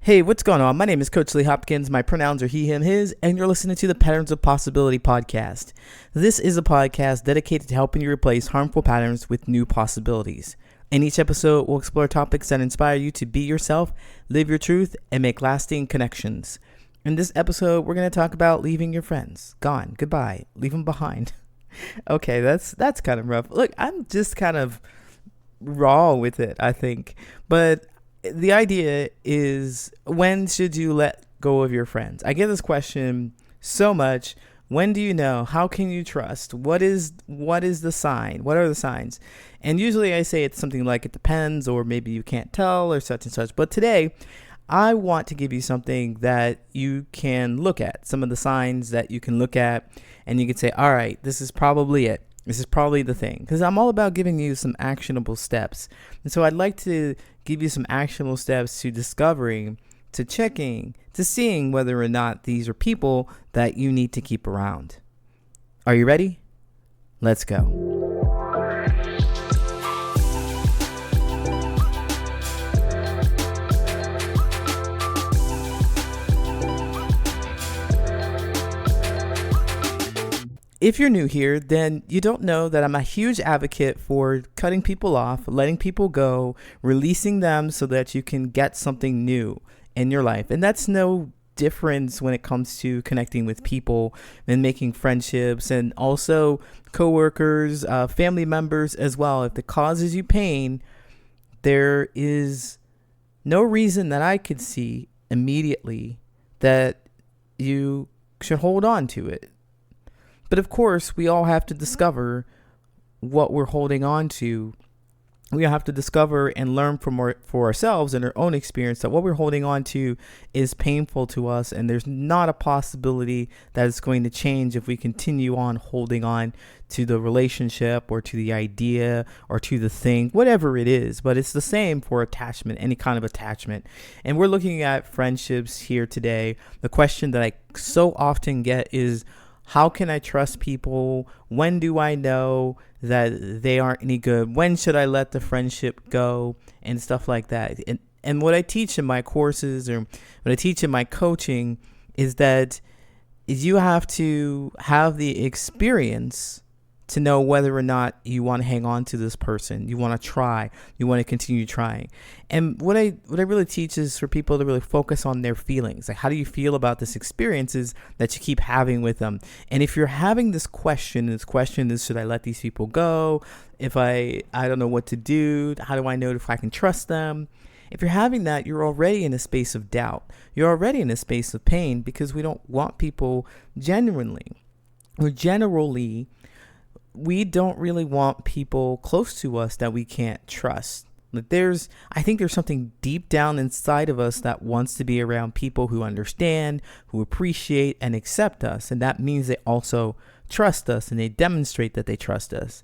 Hey, what's going on? My name is Coach Lee Hopkins. My pronouns are he, him, his, and you're listening to the Patterns of Possibility podcast. This is a podcast dedicated to helping you replace harmful patterns with new possibilities. In each episode, we'll explore topics that inspire you to be yourself, live your truth, and make lasting connections. In this episode, we're going to talk about leaving your friends. Gone. Goodbye. Leave them behind. Okay, that's kind of rough. Look, I'm just kind of raw with it, I think. But the idea is, when should you let go of your friends? I get this question so much. When do you know? How can you trust? What is the sign? What are the signs? And usually I say it's something like it depends, or maybe you can't tell, or such and such. But today I want to give you something that you can look at, some of the signs that you can look at, and you can say, all right, this is probably it. This is probably the thing, because I'm all about giving you some actionable steps. And so I'd like to give you some actionable steps to discovering, to checking, to seeing whether or not these are people that you need to keep around. Are you ready? Let's go. If you're new here, then you don't know that I'm a huge advocate for cutting people off, letting people go, releasing them so that you can get something new in your life. And that's no difference when it comes to connecting with people and making friendships, and also coworkers, family members as well. If it causes you pain, there is no reason that I could see immediately that you should hold on to it. But of course, we all have to discover what we're holding on to. We have to discover and learn for ourselves and our own experience that what we're holding on to is painful to us, and there's not a possibility that it's going to change if we continue on holding on to the relationship or to the idea or to the thing, whatever it is. But it's the same for attachment, any kind of attachment. And we're looking at friendships here today. The question that I so often get is, how can I trust people? When do I know that they aren't any good? When should I let the friendship go? And stuff like that. And what I teach in my courses, or what I teach in my coaching, is that you have to have the experience to know whether or not you want to hang on to this person. You want to try. You want to continue trying. And what I really teach is for people to really focus on their feelings. Like, how do you feel about this experiences that you keep having with them? And if you're having this question is, should I let these people go? If I don't know what to do, how do I know if I can trust them? If you're having that, you're already in a space of doubt. You're already in a space of pain, because we don't want people generally, we don't really want people close to us that we can't trust. Like, I think there's something deep down inside of us that wants to be around people who understand, who appreciate and accept us. And that means they also trust us, and they demonstrate that they trust us.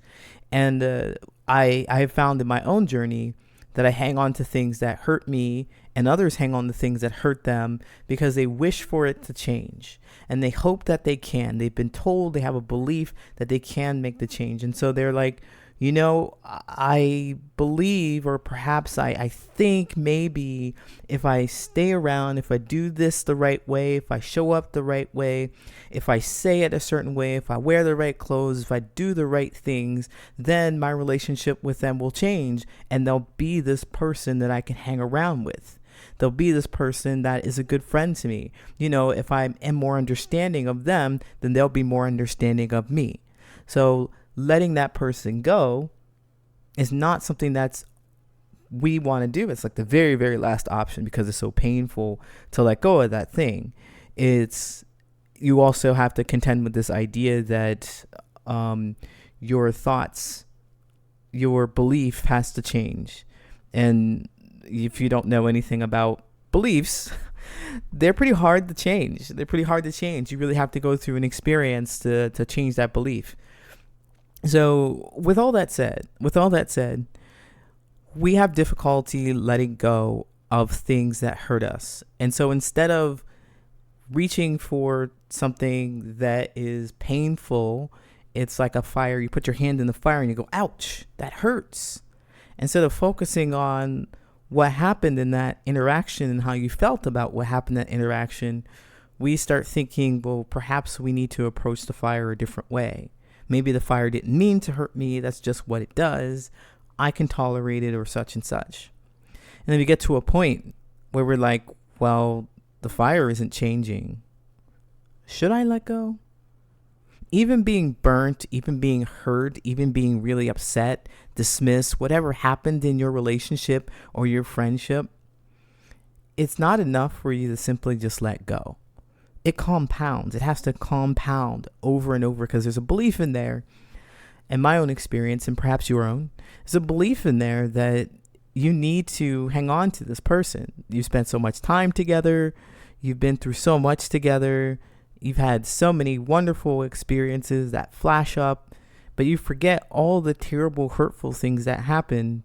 And I have found in my own journey that I hang on to things that hurt me, and others hang on to things that hurt them because they wish for it to change, and they hope that they can. They've been told, they have a belief that they can make the change. And so they're like, I believe, or perhaps I think maybe if I stay around, if I do this the right way, if I show up the right way, if I say it a certain way, if I wear the right clothes, if I do the right things, then my relationship with them will change, and they'll be this person that I can hang around with. They'll be this person that is a good friend to me. If I am more understanding of them, then they'll be more understanding of me. So letting that person go is not something that's we want to do. It's like the very, very last option, because it's so painful to let go of that thing. You also have to contend with this idea that your thoughts, your belief has to change. And if you don't know anything about beliefs, they're pretty hard to change. You really have to go through an experience to change that belief. So with all that said, we have difficulty letting go of things that hurt us. And so instead of reaching for something that is painful, it's like a fire. You put your hand in the fire and you go, ouch, that hurts. Instead of focusing on what happened in that interaction and how you felt about what happened in that interaction, we start thinking, well, perhaps we need to approach the fire a different way. Maybe the fire didn't mean to hurt me. That's just what it does. I can tolerate it, or such and such. And then we get to a point where we're like, well, the fire isn't changing. Should I let go? Even being burnt, even being hurt, even being really upset, dismissed, whatever happened in your relationship or your friendship, it's not enough for you to simply just let go. It compounds. It has to compound over and over, because there's a belief in there, and my own experience, and perhaps your own, there's a belief in there that you need to hang on to this person. You spent so much time together. You've been through so much together. You've had so many wonderful experiences that flash up, but you forget all the terrible, hurtful things that happen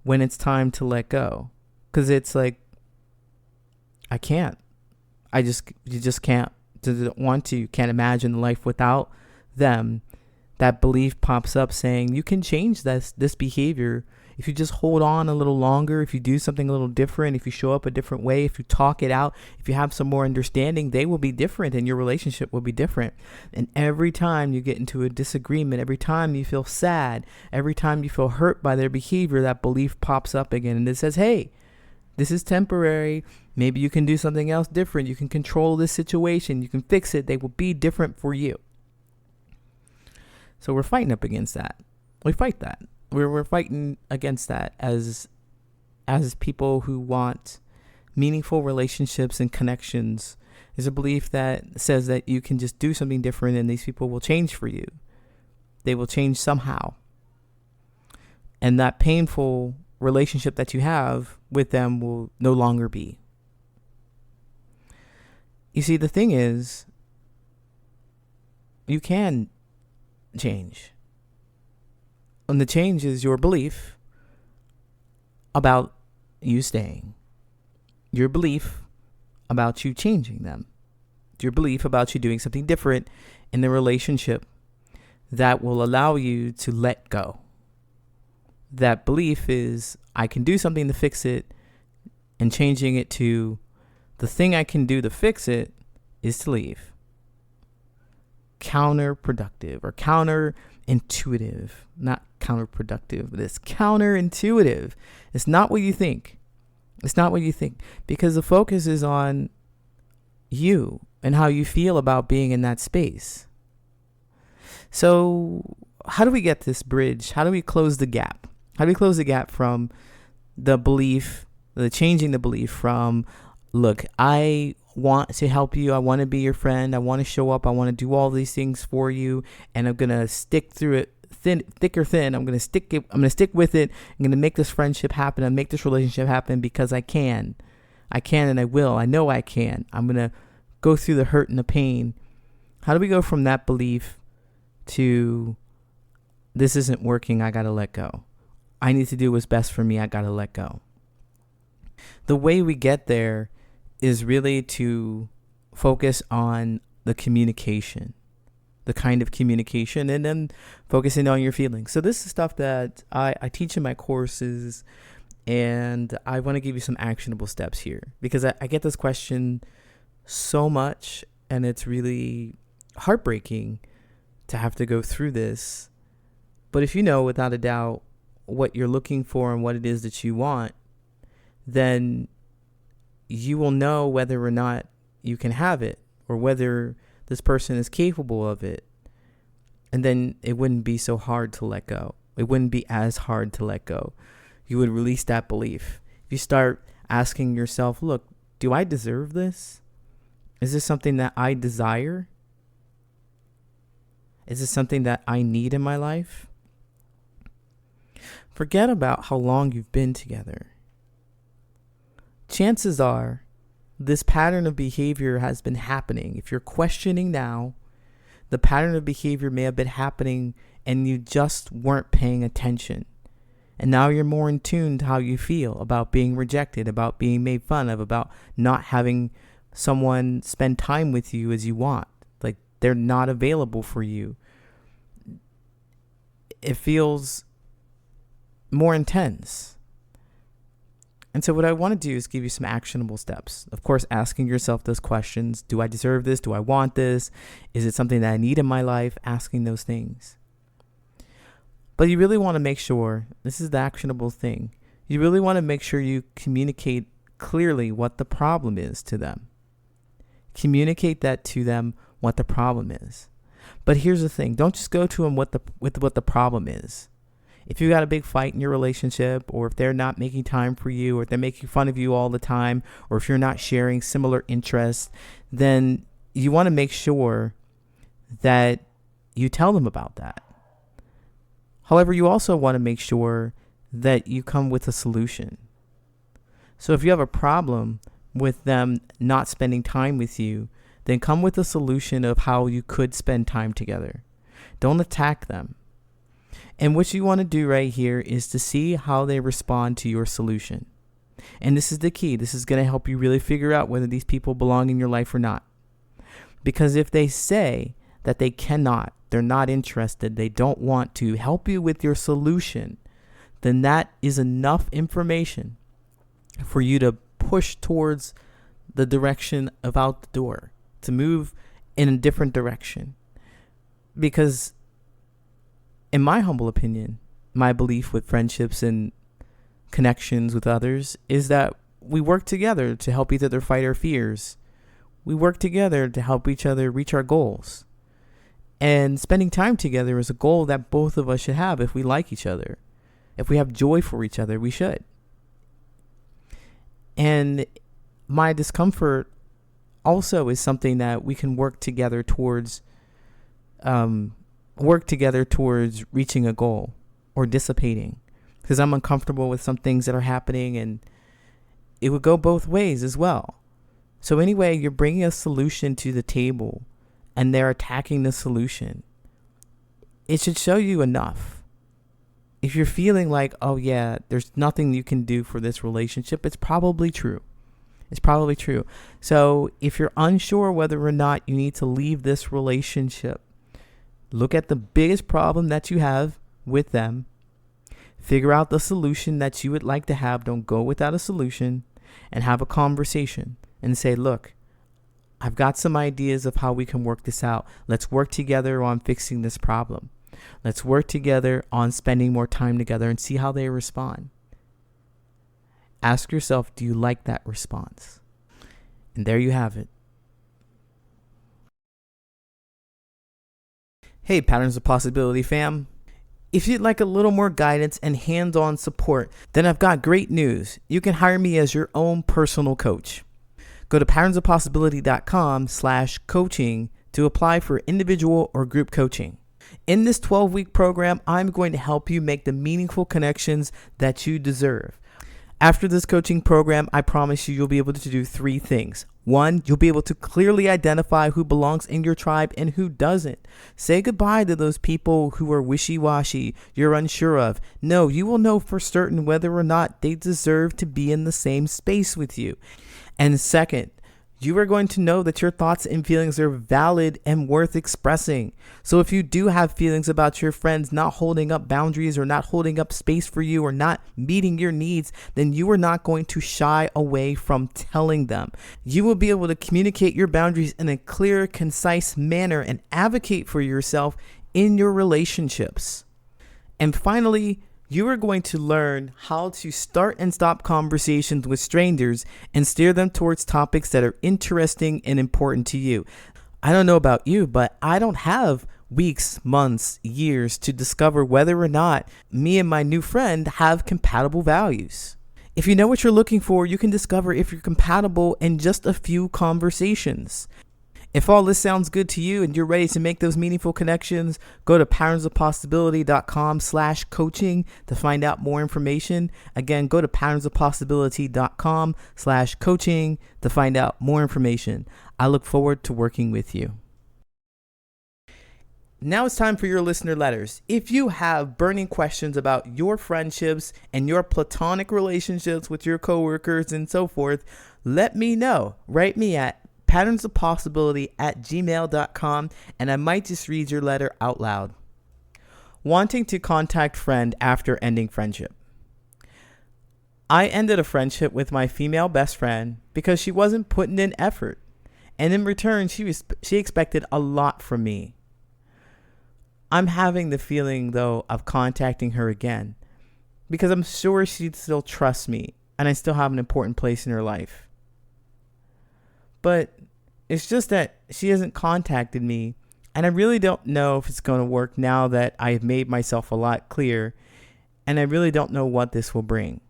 when it's time to let go. Because it's like, I can't. You just can't. Doesn't want to. Can't imagine life without them. That belief pops up saying you can change this behavior if you just hold on a little longer, if you do something a little different, if you show up a different way, if you talk it out, if you have some more understanding, they will be different and your relationship will be different. And every time you get into a disagreement, every time you feel sad, every time you feel hurt by their behavior, that belief pops up again and it says, hey, this is temporary. Maybe you can do something else different. You can control this situation. You can fix it. They will be different for you. So we're fighting up against that. We fight that. We're fighting against that as people who want meaningful relationships and connections. There's a belief that says that you can just do something different and these people will change for you. They will change somehow. And that painful relationship that you have with them will no longer be. You see, the thing is, you can change. And the change is your belief about you staying. Your belief about you changing them. Your belief about you doing something different in the relationship that will allow you to let go. That belief is, I can do something to fix it, and changing it to the thing I can do to fix it is to leave. Counterproductive or counterintuitive, not counterproductive, but it's counterintuitive. It's not what you think. It's not what you think, because the focus is on you and how you feel about being in that space. So how do we get this bridge? How do we close the gap? How do we close the gap from the belief, the changing the belief from, look, I want to help you. I want to be your friend. I want to show up. I want to do all these things for you. And I'm going to stick through it, thick or thin. I'm going to stick with it. I'm going to make this friendship happen. and make this relationship happen because I can. I can and I will. I know I can. I'm going to go through the hurt and the pain. How do we go from that belief to, this isn't working, I got to let go. I need to do what's best for me. I got to let go. The way we get there is really to focus on the communication, the kind of communication, and then focusing on your feelings. So this is stuff that I teach in my courses, and I want to give you some actionable steps here, because I get this question so much, and it's really heartbreaking to have to go through this. But if you know without a doubt what you're looking for and what it is that you want, then you will know whether or not you can have it, or whether this person is capable of it. And then it wouldn't be so hard to let go. It wouldn't be as hard to let go. You would release that belief. If you start asking yourself, look, do I deserve this? Is this something that I desire? Is this something that I need in my life? Forget about how long you've been together. Chances are this pattern of behavior has been happening. If you're questioning now, the pattern of behavior may have been happening and you just weren't paying attention. And now you're more in tune to how you feel about being rejected, about being made fun of, about not having someone spend time with you as you want. Like they're not available for you. It feels more intense. And so what I want to do is give you some actionable steps. Of course, asking yourself those questions. Do I deserve this? Do I want this? Is it something that I need in my life? Asking those things. But you really want to make sure, this is the actionable thing, you really want to make sure you communicate clearly what the problem is to them. Communicate that to them, what the problem is. But here's the thing, don't just go to them with what the problem is. If you got a big fight in your relationship, or if they're not making time for you, or if they're making fun of you all the time, or if you're not sharing similar interests, then you want to make sure that you tell them about that. However, you also want to make sure that you come with a solution. So if you have a problem with them not spending time with you, then come with a solution of how you could spend time together. Don't attack them. And what you want to do right here is to see how they respond to your solution. And this is the key. This is going to help you really figure out whether these people belong in your life or not. Because if they say that they cannot, they're not interested, they don't want to help you with your solution, then that is enough information for you to push towards the direction of out the door, to move in a different direction. Because in my humble opinion, my belief with friendships and connections with others is that we work together to help each other fight our fears. We work together to help each other reach our goals. And spending time together is a goal that both of us should have if we like each other. If we have joy for each other, we should. And my discomfort also is something that we can work together towards reaching a goal or dissipating. Because I'm uncomfortable with some things that are happening, and it would go both ways as well. So anyway, you're bringing a solution to the table and they're attacking the solution. It should show you enough. If you're feeling like, oh yeah, there's nothing you can do for this relationship, it's probably true. It's probably true. So if you're unsure whether or not you need to leave this relationship, look at the biggest problem that you have with them. Figure out the solution that you would like to have. Don't go without a solution, and have a conversation and say, look, I've got some ideas of how we can work this out. Let's work together on fixing this problem. Let's work together on spending more time together and see how they respond. Ask yourself, do you like that response? And there you have it. Hey, Patterns of Possibility fam. If you'd like a little more guidance and hands-on support, then I've got great news. You can hire me as your own personal coach. Go to patternsofpossibility.com/coaching to apply for individual or group coaching. In this 12-week program, I'm going to help you make the meaningful connections that you deserve. After this coaching program, I promise you'll be able to do 3 things. 1, you'll be able to clearly identify who belongs in your tribe and who doesn't. Say goodbye to those people who are wishy-washy, you're unsure of. No, you will know for certain whether or not they deserve to be in the same space with you. And second, you are going to know that your thoughts and feelings are valid and worth expressing. So if you do have feelings about your friends not holding up boundaries or not holding up space for you or not meeting your needs, then you are not going to shy away from telling them. You will be able to communicate your boundaries in a clear, concise manner and advocate for yourself in your relationships. And finally, you are going to learn how to start and stop conversations with strangers and steer them towards topics that are interesting and important to you. I don't know about you, but I don't have weeks, months, years to discover whether or not me and my new friend have compatible values. If you know what you're looking for, you can discover if you're compatible in just a few conversations. If all this sounds good to you and you're ready to make those meaningful connections, go to patternsofpossibility.com/coaching to find out more information. Again, go to patternsofpossibility.com/coaching to find out more information. I look forward to working with you. Now it's time for your listener letters. If you have burning questions about your friendships and your platonic relationships with your coworkers and so forth, let me know. Write me at patternsofpossibility@gmail.com, and I might just read your letter out loud. Wanting to contact friend after ending friendship. I ended a friendship with my female best friend because she wasn't putting in effort. And in return, she expected a lot from me. I'm having the feeling, though, of contacting her again because I'm sure she still trusts me and I still have an important place in her life. But it's just that she hasn't contacted me, and I really don't know if it's going to work now that I've made myself a lot clearer, and I really don't know what this will bring.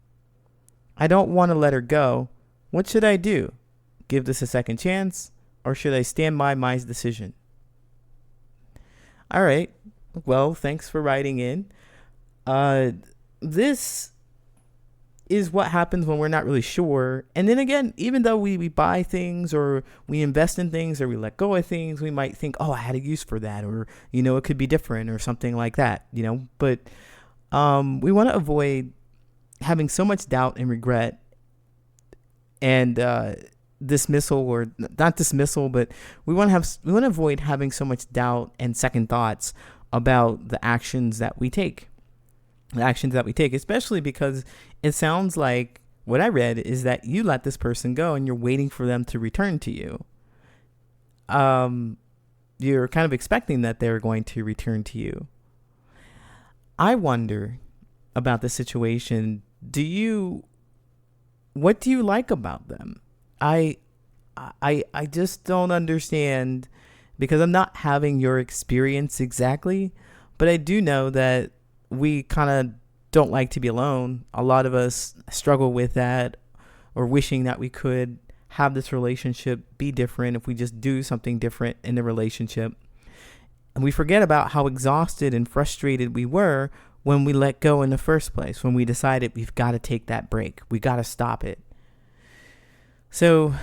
I don't want to let her go. What should I do? Give this a second chance, or should I stand by my decision? All right. Well, thanks for writing in. This is what happens when we're not really sure. And then again, even though we buy things or we invest in things or we let go of things, we might think, oh, I had a use for that, or, it could be different or something like that, but we want to avoid having so much doubt and regret and dismissal, or not dismissal, but we want to avoid having so much doubt and second thoughts about the actions that we take. Especially because it sounds like what I read is that you let this person go and you're waiting for them to return to you. You're kind of expecting that they're going to return to you. I wonder about the situation. What do you like about them? I just don't understand, because I'm not having your experience exactly, but I do know that we kind of don't like to be alone. A lot of us struggle with that, or wishing that we could have this relationship be different if we just do something different in the relationship. And we forget about how exhausted and frustrated we were when we let go in the first place, when we decided we've got to take that break. We got to stop it. So,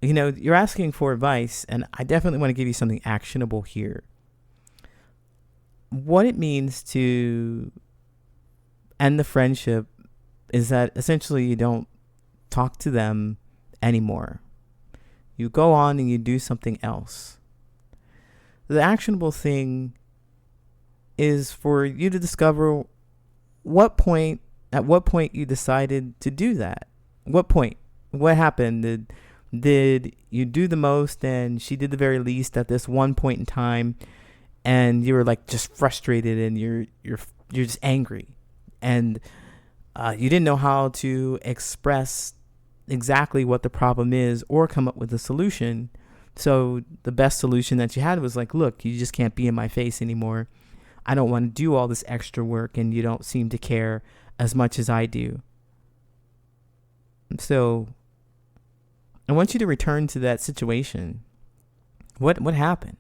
you're asking for advice, and I definitely want to give you something actionable here. What it means to end the friendship is that essentially you don't talk to them anymore. You go on and you do something else. The actionable thing is for you to discover at what point you decided to do that. What point? What happened? Did you do the most and she did the very least at this one point in time, and you were like just frustrated and you're just angry, and you didn't know how to express exactly what the problem is or come up with a solution. So the best solution that you had was like, look, you just can't be in my face anymore. I don't want to do all this extra work, and you don't seem to care as much as I do. So I want you to return to that situation. What happened?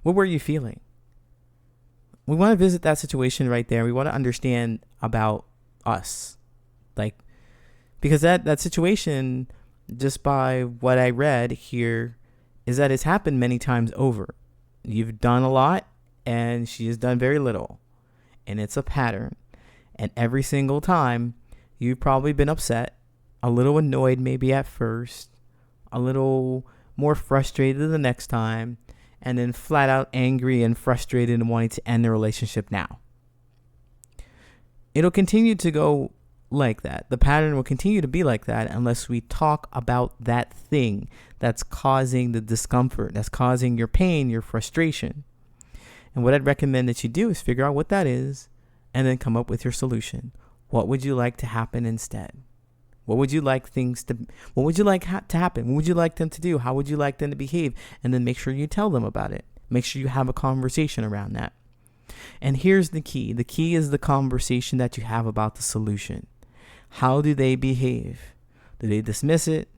What were you feeling? We want to visit that situation right there. We want to understand about us. Because that situation, just by what I read here, is that it's happened many times over. You've done a lot and she has done very little. And it's a pattern. And every single time, you've probably been upset, a little annoyed maybe at first, a little more frustrated the next time, and then flat out angry and frustrated and wanting to end the relationship now. It'll continue to go like that. The pattern will continue to be like that unless we talk about that thing that's causing the discomfort, that's causing your pain, your frustration. And what I'd recommend that you do is figure out what that is and then come up with your solution. What would you like to happen instead? What would you like to happen? What would you like them to do? How would you like them to behave? And then make sure you tell them about it. Make sure you have a conversation around that. And here's the key. The key is the conversation that you have about the solution. How do they behave? Do they dismiss it?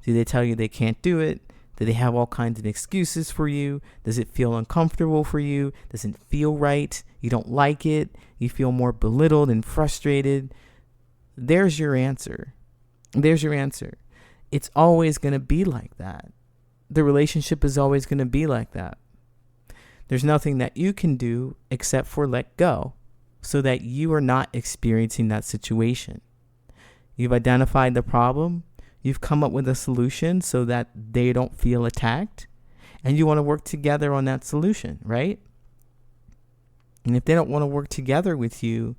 Do they tell you they can't do it? Do they have all kinds of excuses for you? Does it feel uncomfortable for you? Does it feel right? You don't like it? You feel more belittled and frustrated? There's your answer. It's always going to be like that. The relationship is always going to be like that. There's nothing that you can do except for let go so that you are not experiencing that situation. You've identified the problem. You've come up with a solution so that they don't feel attacked. And you want to work together on that solution, right? And if they don't want to work together with you,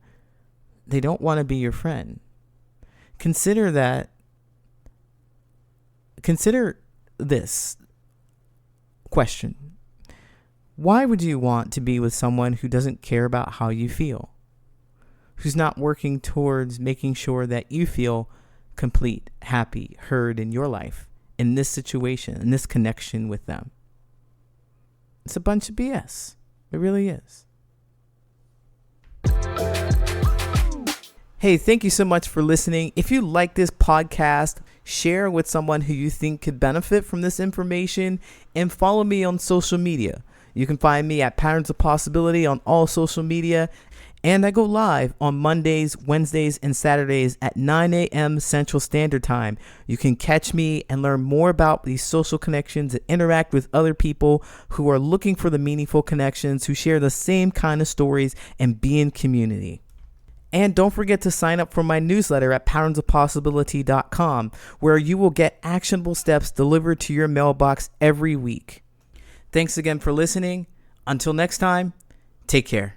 they don't want to be your friend. consider this question. Why would you want to be with someone who doesn't care about how you feel? Who's not working towards making sure that you feel complete, happy, heard in your life, in this situation, in this connection with them? It's a bunch of BS. It really is. Hey, thank you so much for listening. If you like this podcast, share with someone who you think could benefit from this information, and follow me on social media. You can find me at Patterns of Possibility on all social media, and I go live on Mondays, Wednesdays, and Saturdays at 9 a.m. Central Standard Time. You can catch me and learn more about these social connections and interact with other people who are looking for the meaningful connections, who share the same kind of stories, and be in community. And don't forget to sign up for my newsletter at patternsofpossibility.com, where you will get actionable steps delivered to your mailbox every week. Thanks again for listening. Until next time, take care.